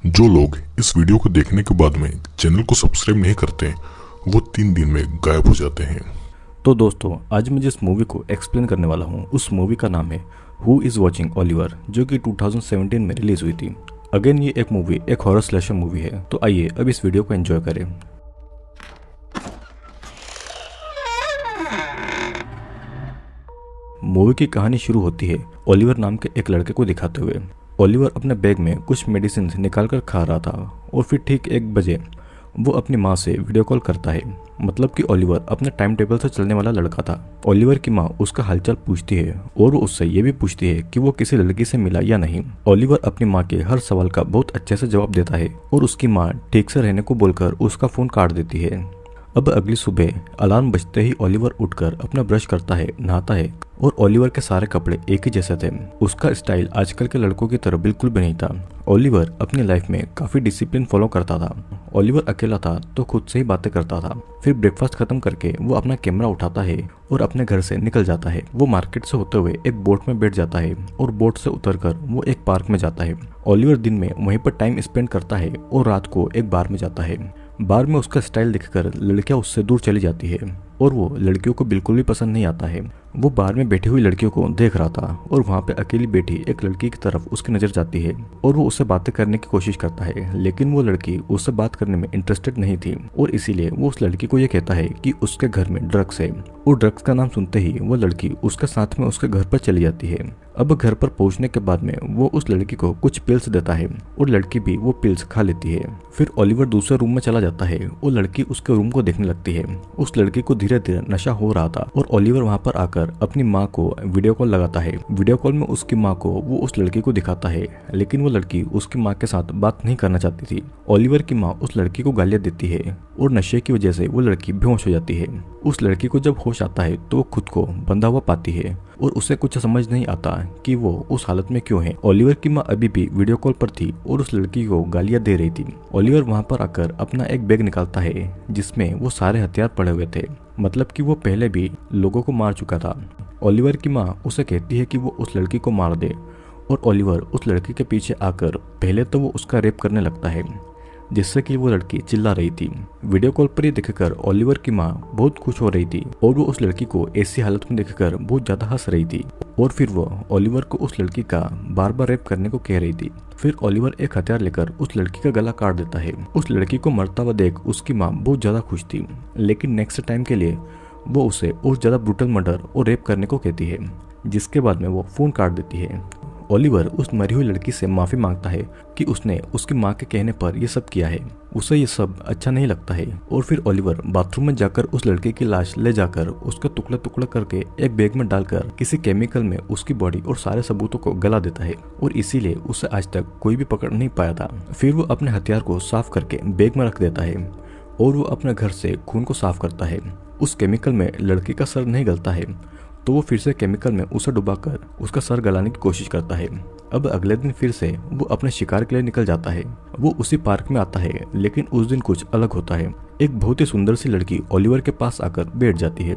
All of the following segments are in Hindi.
जो लोग इस वीडियो को देखने के बाद में चैनल को सब्सक्राइब नहीं करते वो 3 दिन में गायब हो जाते हैं। तो दोस्तों, आज मैं जिस मूवी को एक्सप्लेन करने वाला हूँ उस मूवी का नाम है हु इज़ वॉचिंग ओलिवर, जो कि 2017 में रिलीज हुई थी। अगेन ये एक मूवी एक हॉरर स्लैशर मूवी है। तो आइए अब इस वीडियो को एंजॉय करें। मूवी की कहानी शुरू होती है ओलिवर नाम के एक लड़के को दिखाते हुए। ओलिवर अपने बैग में कुछ मेडिसिन निकाल कर खा रहा था और फिर ठीक 1 बजे वो अपनी माँ से वीडियो कॉल करता है। मतलब कि ओलिवर अपने टाइम टेबल से चलने वाला लड़का था। ओलिवर की माँ उसका हालचाल पूछती है और वो उससे ये भी पूछती है कि वो किसी लड़की से मिला या नहीं। ओलिवर अपनी माँ के हर सवाल का बहुत अच्छे से जवाब देता है और उसकी माँ ठीक से रहने को बोलकर उसका फोन काट देती है। अब अगली सुबह अलार्म बजते ही ओलिवर उठकर अपना ब्रश करता है, नहाता है और ओलिवर के सारे कपड़े एक ही जैसे थे। उसका स्टाइल आजकल के लड़कों की तरह बिल्कुल भी नहीं था। ओलिवर अपनी लाइफ में काफी डिसिप्लिन फॉलो करता था। ओलिवर अकेला था तो खुद से ही बातें करता था। फिर ब्रेकफास्ट खत्म करके वो अपना कैमरा उठाता है और अपने घर से निकल जाता है। वो मार्केट से होते हुए एक बोट में बैठ जाता है और बोट से उतरकर वो एक पार्क में जाता है। ओलिवर दिन में वहीं पर टाइम स्पेंड करता है और रात को एक बार में जाता है। बार में उसका स्टाइल देखकर लड़कियां उससे दूर चली जाती है और वो लड़कियों को बिल्कुल भी पसंद नहीं आता है। वो बार में बैठी हुई लड़कियों को देख रहा था और वहाँ पे अकेली बैठी एक लड़की की तरफ उसकी नजर जाती है और वो उससे बातें करने की कोशिश करता है, लेकिन वो लड़की उससे बात करने में इंटरेस्टेड नहीं थी और इसीलिए वो उस लड़की को ये कहता है कि उसके घर में ड्रग्स है। और ड्रग्स का नाम सुनते ही वो लड़की उसके साथ में उसके घर पर चली जाती है। अब घर पर पहुंचने के बाद में वो उस लड़की को कुछ पिल्स देता है और लड़की भी वो पिल्स खा लेती है। फिर ओलिवर दूसरे रूम में चला जाता है और लड़की उसके रूम को देखने लगती है। उस लड़की को धीरे धीरे नशा हो रहा था और ओलिवर वहाँ पर आकर अपनी माँ को वीडियो कॉल लगाता है। वीडियो कॉल में उसकी माँ को वो उस लड़की को दिखाता है, लेकिन वो लड़की उसकी माँ के साथ बात नहीं करना चाहती थी। ओलिवर की माँ उस लड़की को गालियाँ देती है और नशे की वजह से वो लड़की बेहोश हो जाती है। उस लड़की को जब होश आता है तो वो खुद को बंधा हुआ पाती है और उसे कुछ समझ नहीं आता कि वो उस हालत में क्यों है। ओलिवर की माँ अभी भी वीडियो कॉल पर थी और उस लड़की को गालियां दे रही थी। ओलिवर वहां पर आकर अपना एक बैग निकालता है जिसमें वो सारे हथियार पड़े हुए थे। मतलब कि वो पहले भी लोगों को मार चुका था। ओलिवर की माँ उसे कहती है कि वो उस लड़की को मार दे और ओलिवर उस लड़की के पीछे आकर पहले तो वो उसका रेप करने लगता है, जिससे कि वो लड़की चिल्ला रही थी। वीडियो कॉल पर ही देखकर ओलिवर की माँ बहुत खुश हो रही थी और वो उस लड़की को ऐसी हालत में देखकर बहुत ज्यादा हंस रही थी और फिर वो ओलिवर को उस लड़की का बार बार रेप करने को कह रही थी। फिर ओलिवर एक हथियार लेकर उस लड़की का गला काट देता है। उस लड़की को मरता हुआ देख उसकी माँ बहुत ज्यादा खुश थी, लेकिन नेक्स्ट टाइम के लिए वो उसे और ज्यादा ब्रूटल मर्डर और रेप करने को कहती है, जिसके बाद में वो फोन काट देती है। ओलिवर उस मरी हुई लड़की से माफी मांगता है कि उसने उसकी माँ के कहने पर यह सब किया है। उसे ये सब अच्छा नहीं लगता है और फिर ओलिवर बाथरूम में जाकर उस लड़के की लाश ले जाकर उसका टुकड़ा टुकड़ा करके एक बैग में डालकर किसी केमिकल में उसकी बॉडी और सारे सबूतों को गला देता है और इसीलिए उसे आज तक कोई भी पकड़ नहीं पाया था। फिर वो अपने हथियार को साफ करके बैग में रख देता है और वो अपने घर से खून को साफ करता है। उस केमिकल में लड़की का सर नहीं गलता है तो वो फिर से केमिकल में उसे डुबाकर उसका सर गलाने की कोशिश करता है। अब अगले दिन फिर से वो अपने शिकार के लिए निकल जाता है। वो उसी पार्क में आता है, लेकिन उस दिन कुछ अलग होता है। एक बहुत ही सुंदर सी लड़की ओलिवर के पास आकर बैठ जाती है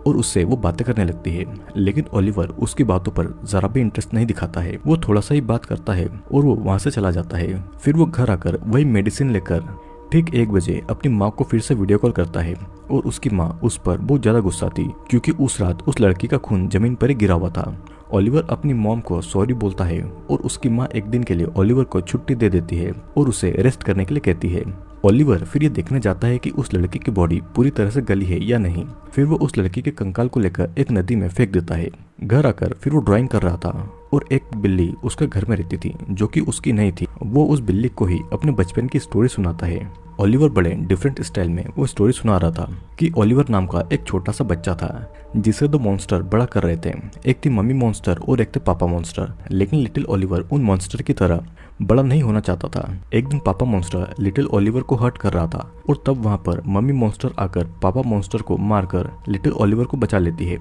और उससे वो बातें करने लगती है, लेकिन ओलिवर उसकी बातों पर जरा भी इंटरेस्ट नहीं दिखाता है। वो थोड़ा सा ही बात करता है और वो वहां से चला जाता है। फिर वो घर आकर वही मेडिसिन लेकर ठीक 1 बजे अपनी माँ को फिर से वीडियो कॉल करता है और उसकी माँ उस पर बहुत ज्यादा गुस्सा थी क्योंकि उस रात उस लड़की का खून जमीन पर ही गिरा हुआ था। ओलिवर अपनी मॉम को सॉरी बोलता है और उसकी माँ एक दिन के लिए ओलिवर को छुट्टी दे देती है और उसे रेस्ट करने के लिए कहती है। ओलिवर फिर ये देखने जाता है कि उस लड़की की बॉडी पूरी तरह से गली है या नहीं। फिर वो उस लड़की के कंकाल को लेकर एक नदी में फेंक देता है। घर आकर फिर वो ड्राइंग कर रहा था और एक बिल्ली उसके घर में रहती थी जो कि उसकी नहीं थी। वो उस बिल्ली को ही अपने बचपन की स्टोरी सुनाता है। ओलिवर बड़े डिफरेंट स्टाइल में वो स्टोरी सुना रहा था कि ओलिवर नाम का एक छोटा सा बच्चा था जिसे 2 मॉन्स्टर बड़ा कर रहे थे। एक थी मम्मी मॉन्स्टर और एक थे पापा मॉन्स्टर, लेकिन लिटिल ओलिवर उन मॉन्स्टर की तरह बड़ा नहीं होना चाहता था। एक दिन पापा मॉन्स्टर लिटिल ओलिवर को हर्ट कर रहा था और तब वहां पर मम्मी मॉन्स्टर आकर पापा मॉन्स्टर को मारकर लिटिल ओलिवर को बचा लेती है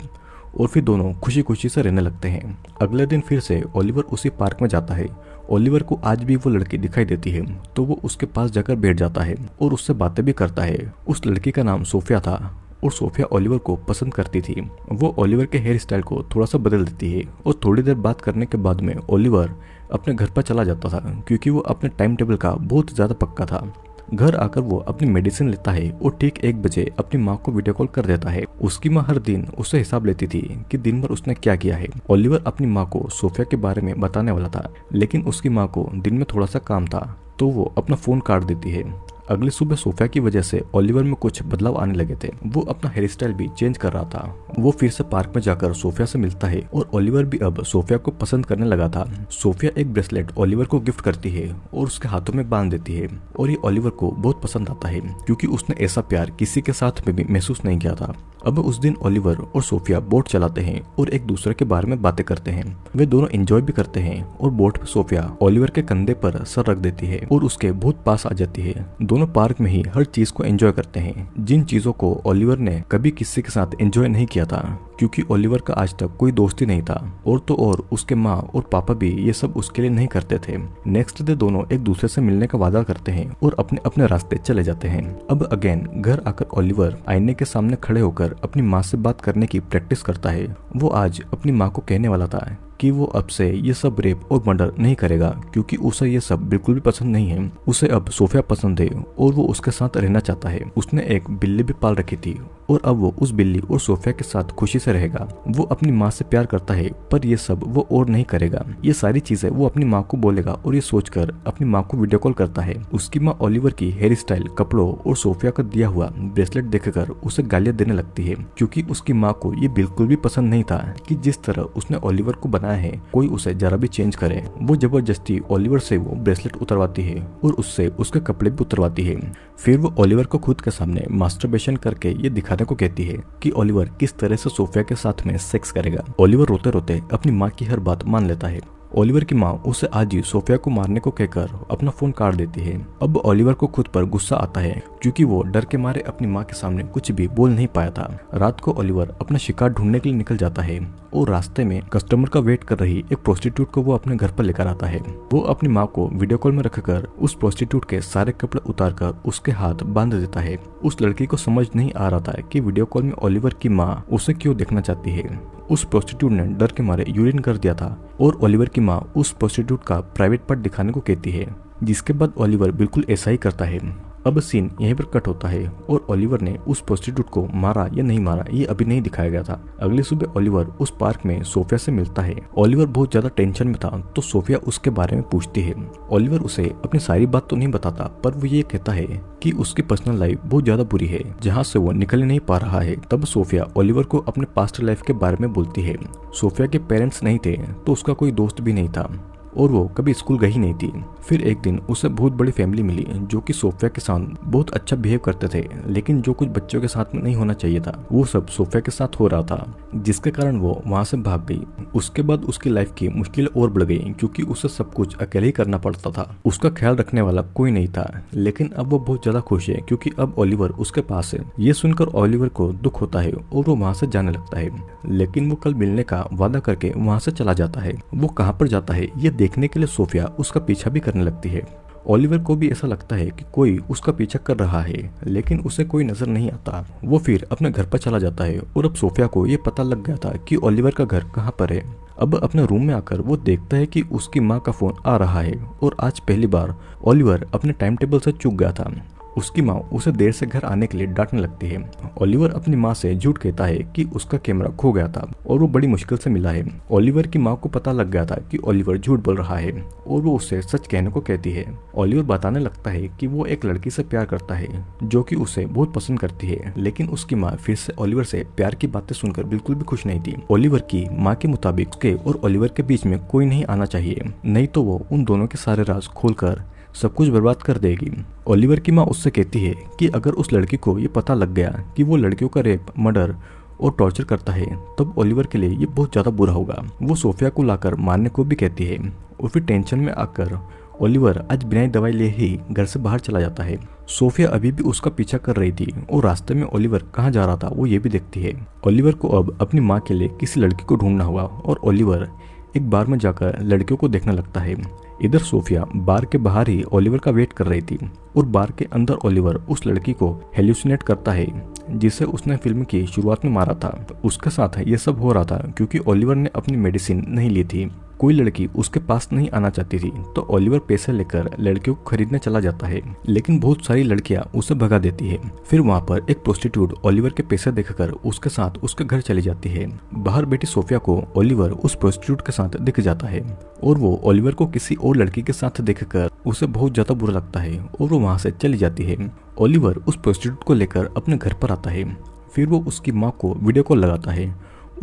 और फिर दोनों खुशी खुशी से रहने लगते हैं। अगले दिन फिर से ओलिवर उसी पार्क में जाता है। ओलिवर को आज भी वो लड़की दिखाई देती है तो वो उसके पास जाकर बैठ जाता है और उससे बातें भी करता है। उस लड़की का नाम सोफिया था और सोफिया ओलिवर को पसंद करती थी। वो ओलिवर के हेयर स्टाइल को थोड़ा सा बदल देती है और थोड़ी देर बात करने के बाद में ओलिवर अपने घर पर चला जाता था क्योंकि वो अपने टाइम टेबल का बहुत ज़्यादा पक्का था। घर आकर वो अपनी मेडिसिन लेता है और ठीक 1 बजे अपनी माँ को वीडियो कॉल कर देता है। उसकी माँ हर दिन उससे हिसाब लेती थी कि दिन भर उसने क्या किया है। ओलिवर अपनी माँ को सोफिया के बारे में बताने वाला था, लेकिन उसकी माँ को दिन में थोड़ा सा काम था तो वो अपना फोन काट देती है। अगली सुबह सोफिया की वजह से ओलिवर में कुछ बदलाव आने लगे थे। वो अपना हेयर स्टाइल भी चेंज कर रहा था। वो फिर से पार्क में जाकर सोफिया से मिलता है और ओलिवर भी अब सोफिया को पसंद करने लगा था। सोफिया एक ब्रेसलेट ओलिवर को गिफ्ट करती है और उसके हाथों में बांध देती है और ये ओलिवर को बहुत पसंद आता है क्योंकि उसने ऐसा प्यार किसी के साथ में भी महसूस नहीं किया था। अब उस दिन ओलिवर और सोफिया बोट चलाते हैं और एक दूसरे के बारे में बातें करते हैं। वे दोनों एंजॉय भी करते हैं और बोट पर सोफिया ओलिवर के कंधे पर सर रख देती है और उसके बहुत पास आ जाती है। दोनों पार्क में ही हर चीज को एंजॉय करते हैं, जिन चीजों को ओलिवर ने कभी किसी के साथ एंजॉय नहीं किया था क्योंकि ओलिवर का आज तक कोई दोस्त ही नहीं था। और तो और उसके माँ और पापा भी ये सब उसके लिए नहीं करते थे। नेक्स्ट डे दोनों एक दूसरे से मिलने का वादा करते हैं और अपने अपने रास्ते चले जाते हैं। अब अगेन घर आकर ओलिवर आईने के सामने खड़े होकर अपनी माँ से बात करने की प्रैक्टिस करता है। वो आज अपनी माँ को कहने वाला था कि वो अब से ये सब रेप और मर्डर नहीं करेगा क्योंकि उसे ये सब बिल्कुल भी पसंद नहीं है। उसे अब सोफिया पसंद है और वो उसके साथ रहना चाहता है। उसने एक बिल्ली भी पाल रखी थी और अब वो उस बिल्ली और सोफिया के साथ खुशी से रहेगा। वो अपनी माँ से प्यार करता है पर ये सब वो और नहीं करेगा। ये सारी चीजें वो अपनी माँ को बोलेगा और ये सोचकर अपनी माँ को वीडियो कॉल करता है। उसकी माँ ओलिवर की हेयर स्टाइल, कपड़ों और सोफिया का दिया हुआ ब्रेसलेट देखकर उसे गालियां देने लगती है क्योंकि उसकी माँ को ये बिल्कुल भी पसंद नहीं था कि जिस तरह उसने ओलिवर को बनाया है कोई उसे जरा भी चेंज करे। वो जबरदस्ती ओलिवर से वो ब्रेसलेट उतरवाती है और उससे उसके कपड़े भी उतरवाती है। फिर वो ओलिवर को खुद के सामने मास्टरबेशन करके ये दिखाने को कहती है कि ओलिवर किस तरह से सोफिया के साथ में सेक्स करेगा। ओलिवर रोते रोते अपनी माँ की हर बात मान लेता है। ओलिवर की माँ उसे आज ही सोफिया को मारने को कहकर अपना फोन काट देती है। अब ओलिवर को खुद पर गुस्सा आता है क्योंकि वो डर के मारे अपनी माँ के सामने कुछ भी बोल नहीं पाया था। रात को ओलिवर अपना शिकार ढूंढने के लिए निकल जाता है और रास्ते में कस्टमर का वेट कर रही एक प्रोस्टिट्यूट को वो अपने घर पर लेकर आता है। वो अपनी माँ को वीडियो कॉल में रखकर उस प्रोस्टिट्यूट के सारे कपड़े उतारकर उसके हाथ बांध देता है। उस लड़की को समझ नहीं आ रहा था कि वीडियो कॉल में ओलिवर की माँ उसे क्यों देखना चाहती है। उस प्रोस्टिट्यूट ने डर के मारे यूरिन कर दिया था और ओलिवर की माँ उस प्रोस्टिट्यूट का प्राइवेट पार्ट दिखाने को कहती है, जिसके बाद ओलिवर बिल्कुल ऐसा ही करता है। अब सीन यहीं पर कट होता है और ओलिवर ने उस प्रोस्टिट्यूट को मारा या नहीं मारा ये अभी नहीं दिखाया गया था। अगली सुबह ओलिवर उस पार्क में सोफिया से मिलता है। ओलिवर बहुत ज्यादा टेंशन में था तो सोफिया उसके बारे में पूछती है। ओलिवर उसे अपनी सारी बात तो नहीं बताता पर वो ये कहता है कि उसकी पर्सनल लाइफ बहुत ज्यादा बुरी है जहाँ से वो निकल नहीं पा रहा है। तब सोफिया ओलिवर को अपने पास्ट लाइफ के बारे में बोलती है। सोफिया के पेरेंट्स नहीं थे तो उसका कोई दोस्त भी नहीं था और वो कभी स्कूल गई नहीं थी। फिर एक दिन उसे बहुत बड़ी फैमिली मिली जो कि सोफिया के साथ बहुत अच्छा बिहेव करते थे, लेकिन जो कुछ बच्चों के साथ में नहीं होना चाहिए था वो सब सोफिया के साथ हो रहा था, जिसके कारण वो वहां से भाग गई। उसके बाद उसकी लाइफ की मुश्किलें और बढ़ गई क्योंकि उसे सब कुछ अकेले ही करना पड़ता था। उसका ख्याल रखने वाला कोई नहीं था, लेकिन अब वो बहुत ज्यादा खुश है क्योंकि अब ओलिवर उसके पास है। ये सुनकर ओलिवर को दुख होता है और वो वहां से जाने लगता है, लेकिन वो कल मिलने का वादा करके वहां से चला जाता है। वो कहाँ पर जाता है ये देखने के लिए सोफिया उसका पीछा भी करने लगती है। ओलिवर को भी ऐसा लगता है कि कोई उसका पीछा कर रहा है, लेकिन उसे कोई नजर नहीं आता। वो फिर अपने घर पर चला जाता है और अब सोफिया को ये पता लग गया था कि ओलिवर का घर कहाँ पर है। अब अपने रूम में आकर वो देखता है कि उसकी माँ का फोन आ रहा है और आज पहली बार ओलिवर अपने टाइम टेबल से चूक गया था। उसकी माँ उसे देर से घर आने के लिए डांटने लगती है। ओलिवर अपनी माँ से झूठ कहता है कि उसका कैमरा खो गया था और वो बड़ी मुश्किल से मिला है। ओलिवर की माँ को पता लग गया था कि ओलिवर झूठ बोल रहा है और वो उसे सच कहने को कहती है। ओलिवर बताने लगता है कि वो एक लड़की से प्यार करता है जो कि उसे बहुत पसंद करती है, लेकिन उसकी माँ फिर से ओलिवर से प्यार की बातें सुनकर बिल्कुल भी खुश नहीं थी। ओलिवर की माँ के मुताबिक उसके और ओलिवर के बीच में कोई नहीं आना चाहिए, नहीं तो वो उन दोनों के सारे राज खोलकर सब कुछ बर्बाद कर देगी। ओलिवर की माँ उससे कहती है कि अगर उस लड़की को ये पता लग गया कि वो लड़कियों का रेप, मर्डर और टॉर्चर करता है तब ओलिवर के लिए ये बहुत ज्यादा बुरा होगा। वो सोफिया को लाकर मारने को भी कहती है और फिर टेंशन में आकर ओलिवर आज बिना दवाई ले ही घर से बाहर चला जाता है। सोफिया अभी भी उसका पीछा कर रही थी और रास्ते में ओलिवर कहाँ जा रहा था वो ये भी देखती है। ओलिवर को अब अपनी माँ के लिए किसी लड़की को ढूंढना होगा और ओलिवर एक बार में जाकर लड़कियों को देखने लगता है। इधर सोफिया बार के बाहर ही ओलिवर का वेट कर रही थी और बार के अंदर ओलिवर उस लड़की को हेल्यूसिनेट करता है जिसे उसने फिल्म की शुरुआत में मारा था। उसके साथ ये सब हो रहा था क्योंकि ओलिवर ने अपनी मेडिसिन नहीं ली थी। कोई लड़की उसके पास नहीं आना चाहती थी तो ओलिवर पैसे लेकर लड़कियों को खरीदने चला जाता है, लेकिन बहुत सारी लड़कियां उसे भगा देती है। फिर वहाँ पर एक प्रोस्टिट्यूट ओलिवर के पैसे देखकर उसके साथ उसके घर चली जाती है। बाहर बैठी सोफिया को ओलिवर उस प्रोस्टिट्यूट के साथ दिख जाता है और वो ओलिवर को किसी और लड़की के साथ देखकर उसे बहुत ज्यादा बुरा लगता है और वो वहाँ से चली जाती है। ओलिवर उस प्रोस्टिट्यूट को लेकर अपने घर पर आता है। फिर वो उसकी माँ को वीडियो कॉल लगाता है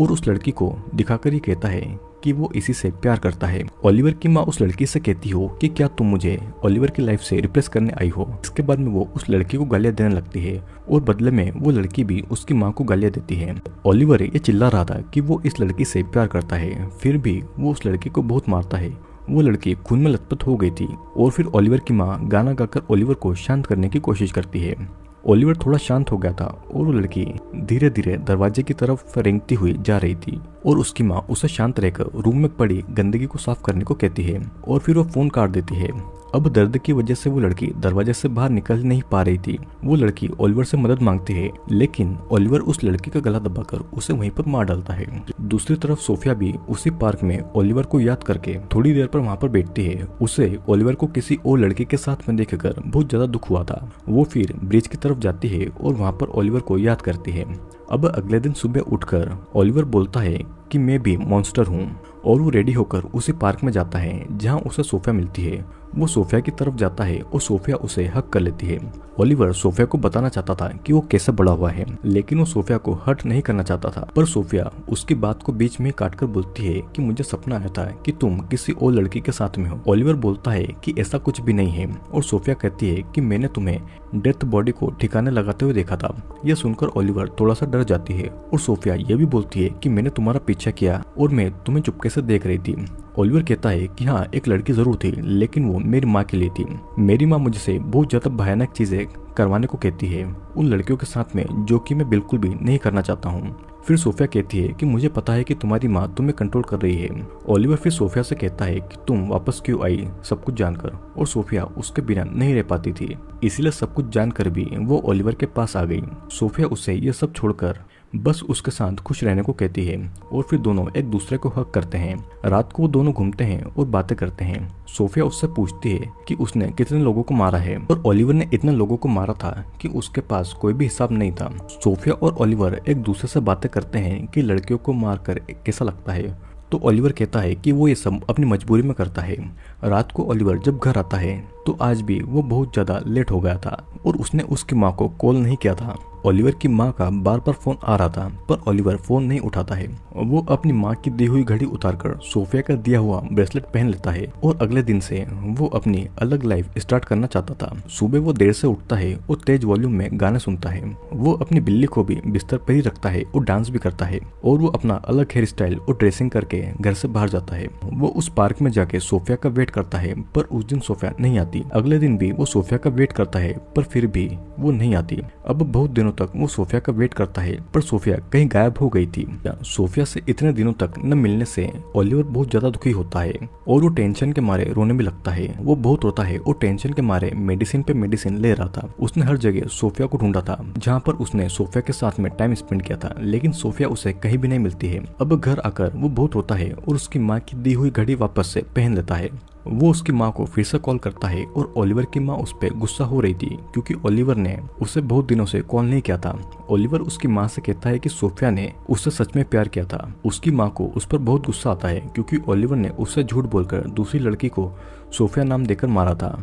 और उस लड़की को दिखाकर ही कहता है कि वो इसी से प्यार करता है। ओलिवर की माँ उस लड़की से कहती हो कि क्या तुम मुझे ओलिवर की लाइफ से रिप्लेस करने आई हो। इसके बाद में वो उस लड़की को गालियां देने लगती है और बदले में वो लड़की भी उसकी माँ को गालियां देती है। ओलिवर ये चिल्ला रहा था कि वो इस लड़की से प्यार करता है, फिर भी वो उस लड़की को बहुत मारता है। वो लड़की खून में लथपथ हो गई थी और फिर ओलिवर की माँ गाना गाकर ओलिवर को शांत करने की कोशिश करती है। ओलिवर थोड़ा शांत हो गया था और वो लड़की धीरे धीरे दरवाजे की तरफ रेंगती हुई जा रही थी और उसकी माँ उसे शांत रहकर रूम में पड़ी गंदगी को साफ करने को कहती है और फिर वो फोन काट देती है। अब दर्द की वजह से वो लड़की दरवाजे से बाहर निकल नहीं पा रही थी। वो लड़की ओलिवर से मदद मांगती है, लेकिन ओलिवर उस लड़की का गला दबाकर उसे वहीं पर मार डालता है। दूसरी तरफ सोफिया भी उसी पार्क में ओलिवर को याद करके थोड़ी देर पर वहाँ पर बैठती है। उसे ओलिवर को किसी और लड़के के साथ में देखकर बहुत ज्यादा दुख हुआ था। वो फिर ब्रिज की तरफ जाती है और वहाँ पर ओलिवर को याद करती है। अब अगले दिन सुबह उठकर ओलिवर बोलता है कि मैं भी मॉन्स्टर हूँ और वो रेडी होकर उसी पार्क में जाता है जहाँ उसे सोफिया मिलती है। वो सोफिया की तरफ जाता है और सोफिया उसे हक कर लेती है। ओलिवर सोफिया को बताना चाहता था कि वो कैसे बड़ा हुआ है, लेकिन वो सोफिया को हर्ट नहीं करना चाहता था। पर सोफिया उसकी बात को बीच में काटकर बोलती है कि मुझे सपना आया था कि तुम किसी और लड़की के साथ में हो। ओलिवर बोलता है कि ऐसा कुछ भी नहीं है और सोफिया कहती है कि मैंने तुम्हें डेथ बॉडी को ठिकाने लगाते हुए देखा था। यह सुनकर ओलिवर थोड़ा सा डर जाती है और सोफिया ये भी बोलती है कि मैंने तुम्हारा पीछा किया और मैं तुम्हें चुपके से देख रही थी। ओलिवर कहता है कि हाँ, एक लड़की जरूर थी, लेकिन वो मेरी माँ के लिए थी। मेरी माँ मुझसे बहुत ज्यादा भयानक चीजें करवाने को कहती है, उन लड़कियों के साथ में जो कि मैं बिल्कुल भी नहीं करना चाहता हूँ। फिर सोफिया कहती है कि मुझे पता है कि तुम्हारी माँ तुम्हें कंट्रोल कर रही है। ओलिवर फिर सोफिया से कहता है कि तुम वापस क्यों आई सब कुछ जानकर, और सोफिया उसके बिना नहीं रह पाती थी, इसीलिए सब कुछ जानकर भी वो ओलिवर के पास आ गई। सोफिया उसे ये सब छोड़कर बस उसके साथ खुश रहने को कहती है और फिर दोनों एक दूसरे को हक करते हैं। रात को वो दोनों घूमते हैं और बातें करते हैं। सोफिया उससे पूछती है कि उसने कितने लोगों को मारा है और ओलिवर ने इतने लोगों को मारा था कि उसके पास कोई भी हिसाब नहीं था। सोफिया और ओलिवर एक दूसरे से बातें करते हैं कि लड़कियों को मारकर कैसा लगता है, तो ओलिवर कहता है कि वो ये सब अपनी मजबूरी में करता है। रात को ओलिवर जब घर आता है तो आज भी वो बहुत ज्यादा लेट हो गया था और उसने उसकी माँ को कॉल नहीं किया था। ओलिवर की माँ का बार बार फोन आ रहा था पर ओलिवर फोन नहीं उठाता है। वो अपनी माँ की दी हुई घड़ी उतारकर सोफिया का दिया हुआ ब्रेसलेट पहन लेता है और अगले दिन से वो अपनी अलग लाइफ स्टार्ट करना चाहता था। सुबह वो देर से उठता है और तेज वॉल्यूम में गाने सुनता है। वो अपनी बिल्ली को भी बिस्तर पर ही रखता है और डांस भी करता है और वो अपना अलग हेयर स्टाइल और ड्रेसिंग करके घर से बाहर जाता है। वो उस पार्क में जाके सोफिया का वेट करता है पर उस दिन सोफिया नहीं आती। अगले दिन भी वो सोफिया का वेट करता है पर फिर भी वो नहीं आती। अब बहुत दिनों तक वो सोफिया का वेट करता है पर सोफिया कहीं गायब हो गई थी। सोफिया से इतने दिनों तक न मिलने से ओलिवर बहुत ज्यादा दुखी होता है और वो टेंशन के मारे रोने भी लगता है। वो बहुत रोता है और टेंशन के मारे मेडिसिन पे मेडिसिन ले रहा था। उसने हर जगह सोफिया को ढूंढा था जहाँ पर उसने सोफिया के साथ में टाइम स्पेंड किया था, लेकिन सोफिया उसे कहीं भी नहीं मिलती है। अब घर आकर वो बहुत रोता है और उसकी माँ की दी हुई घड़ी वापस से पहन लेता है। वो उसकी माँ को फिर से कॉल करता है और ओलिवर की माँ उस पर गुस्सा हो रही थी क्योंकि ओलिवर ने उसे बहुत दिनों से कॉल नहीं किया था। ओलिवर उसकी माँ से कहता है कि सोफिया ने उससे सच में प्यार किया था। उसकी माँ को उस पर बहुत गुस्सा आता है क्योंकि ओलिवर ने उससे झूठ बोलकर दूसरी लड़की को सोफिया नाम देकर मारा था।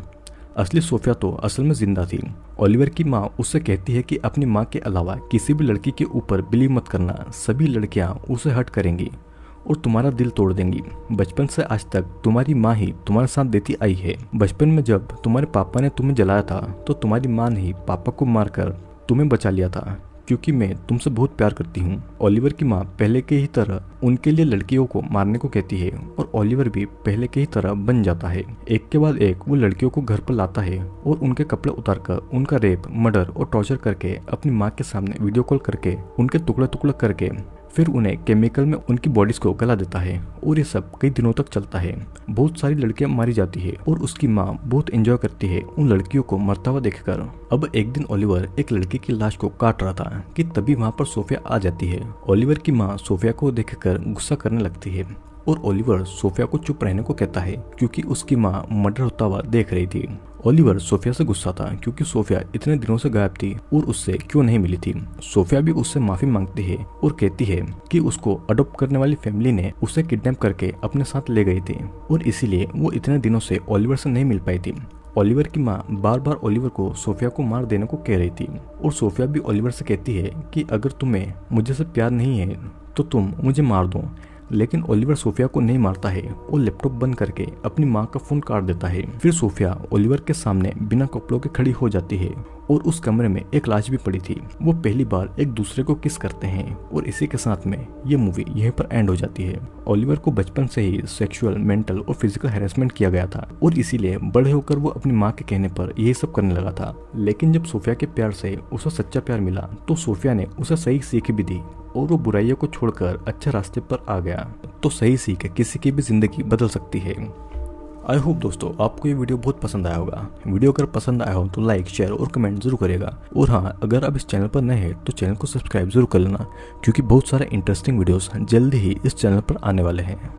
असली सोफिया तो असल में जिंदा थी। ओलिवर की माँ उससे कहती है कि अपनी माँ के अलावा किसी भी लड़की के ऊपर बिलीव मत करना, सभी लड़कियां उसे हर्ट करेंगी और तुम्हारा दिल तोड़ देंगी। बचपन से आज तक तुम्हारी माँ ही तुम्हारे साथ देती आई है। बचपन में जब तुम्हारे पापा ने तुम्हें जलाया था तो तुम्हारी माँ ने ही पापा को मारकर तुम्हें बचा लिया था क्योंकि मैं तुमसे बहुत प्यार करती हूँ। ओलिवर की माँ पहले के ही तरह उनके लिए लड़कियों को मारने को कहती है और ओलिवर भी पहले के ही तरह बन जाता है। एक के बाद एक वो लड़कियों को घर पर लाता है और उनके कपड़े उतारकर उनका रेप, मर्डर और टॉर्चर करके अपनी माँ के सामने वीडियो कॉल करके उनके टुकड़े टुकड़े करके फिर उन्हें केमिकल में उनकी बॉडीज को गला देता है और ये सब कई दिनों तक चलता है। बहुत सारी लड़कियां मारी जाती है और उसकी माँ बहुत एंजॉय करती है उन लड़कियों को मरता हुआ देखकर। अब एक दिन ओलिवर एक लड़की की लाश को काट रहा था कि तभी वहाँ पर सोफिया आ जाती है। ओलिवर की माँ सोफिया को देखकर गुस्सा करने लगती है और ओलिवर सोफिया को चुप रहने को कहता है क्योंकि उसकी माँ मर्डर होता हुआ देख रही थी। ओलिवर सोफिया से गुस्सा था क्योंकि सोफिया इतने दिनों से गायब थी और उससे क्यों नहीं मिली थी। सोफिया भी उससे माफी मांगती है और कहती है कि उसको अडॉप्ट करने वाली फैमिली ने उसे किडनैप करके अपने साथ ले गई थी और इसीलिए वो इतने दिनों से ओलिवर से नहीं मिल पाई थी। ओलिवर की माँ बार बार ओलिवर को सोफिया को मार देने को कह रही थी और सोफिया भी ओलिवर से कहती है कि अगर तुम्हें मुझे से प्यार नहीं है तो तुम मुझे मार दो। लेकिन ओलिवर सोफिया को नहीं मारता है और लैपटॉप बंद करके अपनी माँ का फोन काट देता है। फिर सोफिया ओलिवर के सामने बिना कपड़ों के खड़ी हो जाती है और उस कमरे में एक लाश भी पड़ी थी। वो पहली बार एक दूसरे को किस करते हैं और इसी के साथ में ये मूवी यहीं पर एंड हो जाती है। ओलिवर को बचपन से ही सेक्सुअल, मेंटल और फिजिकल हैरेसमेंट किया गया था और इसीलिए बड़े होकर वो अपनी माँ के कहने पर यही सब करने लगा था। लेकिन जब सोफिया के प्यार से उसे सच्चा प्यार मिला तो सोफिया ने उसे सही सीख भी दी और वो बुराइयों को छोड़कर अच्छे रास्ते पर आ गया। तो सही सीख किसी की भी जिंदगी बदल सकती है। आई होप दोस्तों आपको ये वीडियो बहुत पसंद आया होगा। वीडियो अगर पसंद आया हो तो लाइक, शेयर और कमेंट जरूर करेगा। और हाँ, अगर आप इस चैनल पर नए हैं तो चैनल को सब्सक्राइब जरूर कर लेना क्योंकि बहुत सारे इंटरेस्टिंग वीडियोस जल्दी ही इस चैनल पर आने वाले हैं।